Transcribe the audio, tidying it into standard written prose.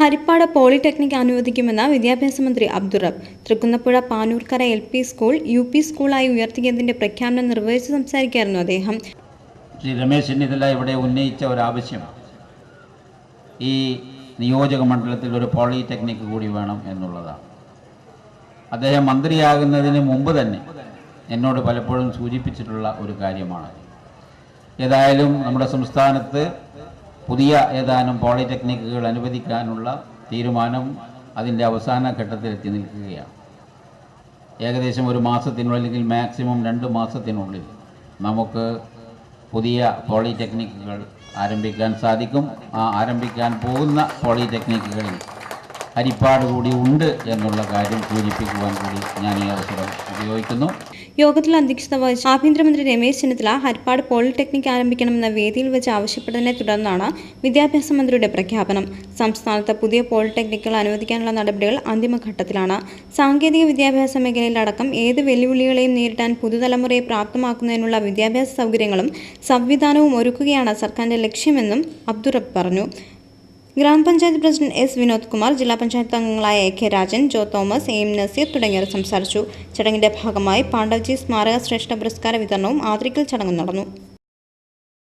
Harippad polytechnic അനുവദിക്കുമെന്ന് വിദ്യാഭ്യാസ മന്ത്രി Abdurab. Thrikkunnapuzha Panoorkara LP school UP സ്കൂളായി ഉയർത്തിയതിന്റെ പ്രഖ്യാപനം നിർവഹിച്ച് സംസാരിക്കുകയായിരുന്നു അദ്ദേഹം. ശ്രീ രമേശ് ചെന്നിത്തല ഇവിടെ ഉന്നയിച്ച ഒരാവശ്യം ഈ നിയോജക മണ്ഡലത്തിൽ ഒരു പോളിടെക്നിക് കൂടി വേണം എന്നുള്ളതാണ്. അദ്ദേഹം മന്ത്രിയാകുന്നതിന് മുമ്പ് തന്നെ എന്നോട് പലപ്പോഴും സൂചിപ്പിച്ചിട്ടുള്ള ഒരു കാര്യമാണ്. ഏതായാലും നമ്മുടെ സംസ്ഥാനത്ത് പുതിയ ഏതാനും പോളിടെക്നിക്കുകൾ അനുവദിക്കാനുള്ള തീരുമാനം അതിൻ്റെ അവസാന ഘട്ടത്തിലെത്തി നിൽക്കുകയാണ്. ഏകദേശം ഒരു മാസത്തിനുള്ളിൽ അല്ലെങ്കിൽ മാക്സിമം 2 മാസത്തിനുള്ളിൽ നമുക്ക് പുതിയ പോളിടെക്നിക്കുകൾ ആരംഭിക്കാൻ സാധിക്കും. ആ ആരംഭിക്കാൻ പോകുന്ന പോളിടെക്നിക്കുകളിൽ ഹരിപ്പാട് കൂടി ഉണ്ട് എന്നുള്ള കാര്യം സൂചിപ്പിക്കുവാൻ കൂടി ഞാൻ ഈ അവസരം ഉപയോഗിക്കുന്നു. യോഗത്തിൽ അധ്യക്ഷത വഹിച്ച ആഭ്യന്തരമന്ത്രി രമേശ് ചെന്നിത്തല ഹരിപ്പാട് പോളിടെക്നിക് ആരംഭിക്കണമെന്ന വേദിയിൽ വെച്ച് ആവശ്യപ്പെട്ടതിനെ തുടർന്നാണ് വിദ്യാഭ്യാസ മന്ത്രിയുടെ പ്രഖ്യാപനം. സംസ്ഥാനത്ത് പുതിയ പോളിടെക്നിക്കുകൾ അനുവദിക്കാനുള്ള നടപടികൾ അന്തിമഘട്ടത്തിലാണ്. സാങ്കേതിക വിദ്യാഭ്യാസ മേഖലയിലടക്കം ഏത് വെല്ലുവിളികളെയും നേരിടാൻ പുതുതലമുറയെ പ്രാപ്തമാക്കുന്നതിനുള്ള വിദ്യാഭ്യാസ സൗകര്യങ്ങളും സംവിധാനവും ഒരുക്കുകയാണ് സർക്കാരിന്റെ ലക്ഷ്യമെന്നും അബ്ദുറബ് പറഞ്ഞു. ഗ്രാമപഞ്ചായത്ത് പ്രസിഡന്റ് S വിനോദ് കുമാർ, ജില്ലാ പഞ്ചായത്ത് അംഗങ്ങളായ AK രാജൻ, ജോ തോമസ്, AM നസീർ തുടങ്ങിയവർ സംസാരിച്ചു. ചടങ്ങിന്റെ ഭാഗമായി പാണ്ഡവ്ജി സ്മാരക ശ്രേഷ്ഠ പുരസ്കാര വിതരണവും ആദരിക്കൽ ചടങ്ങും നടന്നു.